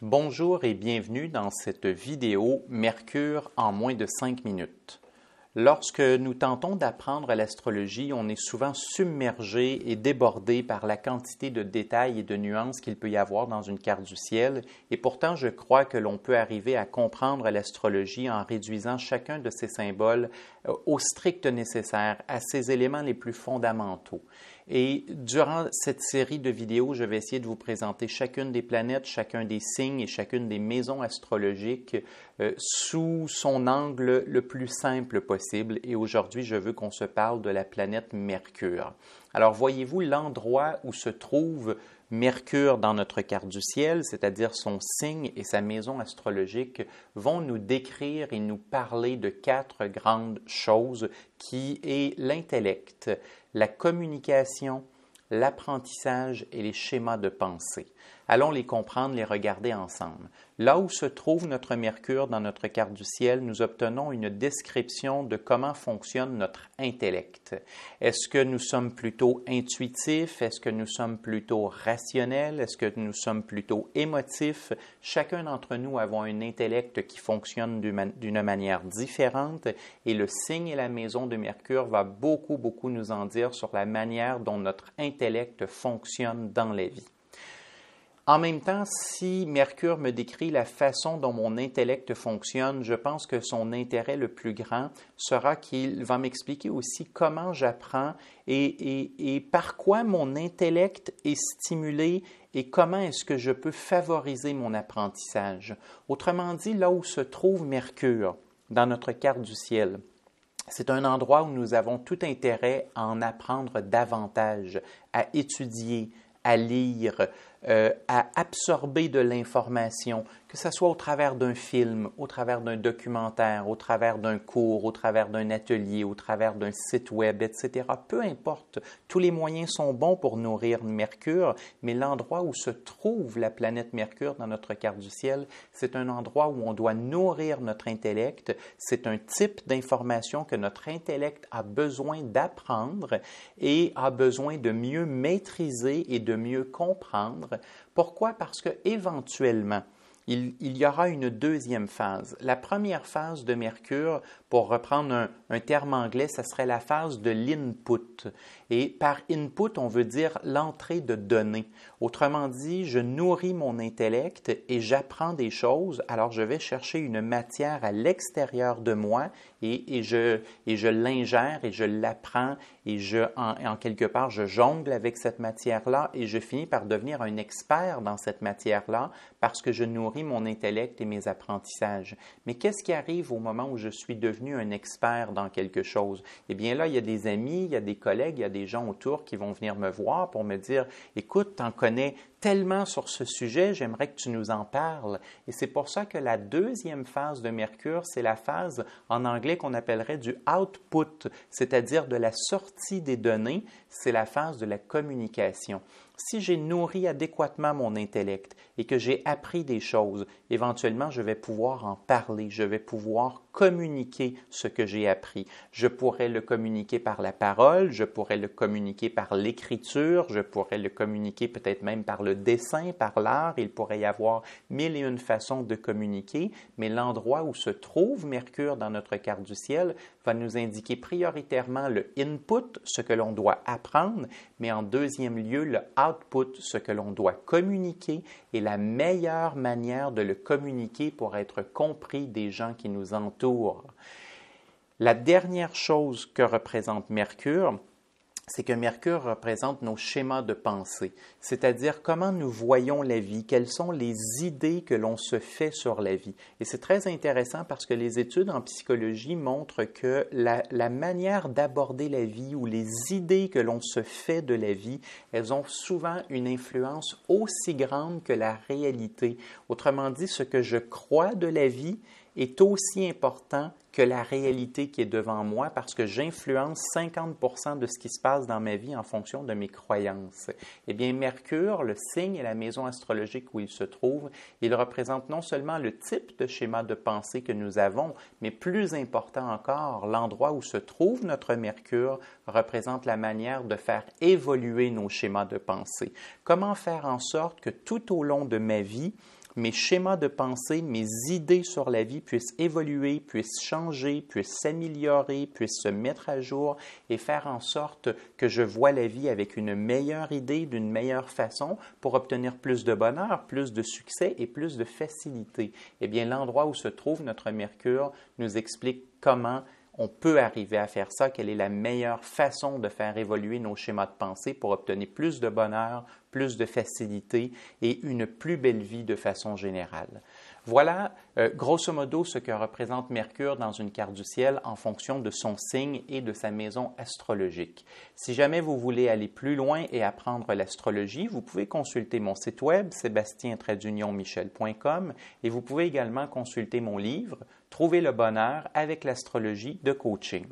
Bonjour et bienvenue dans cette vidéo Mercure en moins de 5 minutes. Lorsque nous tentons d'apprendre l'astrologie, on est souvent submergé et débordé par la quantité de détails et de nuances qu'il peut y avoir dans une carte du ciel, et pourtant je crois que l'on peut arriver à comprendre l'astrologie en réduisant chacun de ces symboles au strict nécessaire, à ses éléments les plus fondamentaux. Et durant cette série de vidéos, je vais essayer de vous présenter chacune des planètes, chacun des signes et chacune des maisons astrologiques sous son angle le plus simple possible. Et aujourd'hui, je veux qu'on se parle de la planète Mercure. Alors, voyez-vous l'endroit où se trouve Mercure dans notre carte du ciel, c'est-à-dire son signe et sa maison astrologique, vont nous décrire et nous parler de quatre grandes choses qui est l'intellect, la communication, l'apprentissage et les schémas de pensée. Allons les comprendre, les regarder ensemble. Là où se trouve notre Mercure dans notre carte du ciel, nous obtenons une description de comment fonctionne notre intellect. Est-ce que nous sommes plutôt intuitifs? Est-ce que nous sommes plutôt rationnels? Est-ce que nous sommes plutôt émotifs? Chacun d'entre nous avons un intellect qui fonctionne d'une manière différente et le signe et la maison de Mercure va beaucoup nous en dire sur la manière dont notre intellect fonctionne dans la vie. En même temps, si Mercure me décrit la façon dont mon intellect fonctionne, je pense que son intérêt le plus grand sera qu'il va m'expliquer aussi comment j'apprends et par quoi mon intellect est stimulé et comment est-ce que je peux favoriser mon apprentissage. Autrement dit, là où se trouve Mercure dans notre carte du ciel, c'est un endroit où nous avons tout intérêt à en apprendre davantage, à étudier, à lire, à absorber de l'information, que ce soit au travers d'un film, au travers d'un documentaire, au travers d'un cours, au travers d'un atelier, au travers d'un site web, etc. Peu importe, tous les moyens sont bons pour nourrir Mercure, mais l'endroit où se trouve la planète Mercure dans notre carte du ciel, c'est un endroit où on doit nourrir notre intellect. C'est un type d'information que notre intellect a besoin d'apprendre et a besoin de mieux maîtriser et de mieux comprendre. Pourquoi? Parce qu'éventuellement, il y aura une deuxième phase. La première phase de Mercure, pour reprendre un terme anglais, ça serait la phase de l'input. Et par input, on veut dire l'entrée de données. Autrement dit, je nourris mon intellect et j'apprends des choses, alors je vais chercher une matière à l'extérieur de moi et je l'ingère et je l'apprends et en quelque part, je jongle avec cette matière-là et je finis par devenir un expert dans cette matière-là parce que je nourris mon intellect et mes apprentissages. Mais qu'est-ce qui arrive au moment où je suis devenu un expert dans quelque chose? Eh bien là, il y a des amis, il y a des collègues, il y a des gens autour qui vont venir me voir pour me dire « Écoute, tu en connais tellement sur ce sujet, j'aimerais que tu nous en parles. » Et c'est pour ça que la deuxième phase de Mercure, c'est la phase en anglais qu'on appellerait du output, c'est-à-dire de la sortie des données, c'est la phase de la communication. Si j'ai nourri adéquatement mon intellect et que j'ai appris des choses, éventuellement, je vais pouvoir en parler, je vais pouvoir communiquer ce que j'ai appris. Je pourrais le communiquer par la parole, je pourrais le communiquer par l'écriture, je pourrais le communiquer peut-être même par le dessin, par l'art. Il pourrait y avoir mille et une façons de communiquer, mais l'endroit où se trouve Mercure dans notre carte du ciel va nous indiquer prioritairement le input, ce que l'on doit apprendre, mais en deuxième lieu, le output, ce que l'on doit communiquer et la meilleure manière de le communiquer pour être compris des gens qui nous entourent. La dernière chose que représente Mercure, c'est que Mercure représente nos schémas de pensée, c'est-à-dire comment nous voyons la vie, quelles sont les idées que l'on se fait sur la vie. Et c'est très intéressant parce que les études en psychologie montrent que la manière d'aborder la vie ou les idées que l'on se fait de la vie, elles ont souvent une influence aussi grande que la réalité. Autrement dit, ce que je crois de la vie est aussi important que la réalité qui est devant moi parce que j'influence 50% de ce qui se passe dans ma vie en fonction de mes croyances. Eh bien, Mercure, le signe et la maison astrologique où il se trouve, il représente non seulement le type de schéma de pensée que nous avons, mais plus important encore, l'endroit où se trouve notre Mercure représente la manière de faire évoluer nos schémas de pensée. Comment faire en sorte que tout au long de ma vie, mes schémas de pensée, mes idées sur la vie puissent évoluer, puissent changer, puissent s'améliorer, puissent se mettre à jour et faire en sorte que je vois la vie avec une meilleure idée, d'une meilleure façon pour obtenir plus de bonheur, plus de succès et plus de facilité. Eh bien, l'endroit où se trouve notre Mercure nous explique comment on peut arriver à faire ça, quelle est la meilleure façon de faire évoluer nos schémas de pensée pour obtenir plus de bonheur, plus de facilité et une plus belle vie de façon générale. Voilà, grosso modo, ce que représente Mercure dans une carte du ciel en fonction de son signe et de sa maison astrologique. Si jamais vous voulez aller plus loin et apprendre l'astrologie, vous pouvez consulter mon site web sébastien-michel.com et vous pouvez également consulter mon livre « Trouver le bonheur avec l'astrologie de coaching ».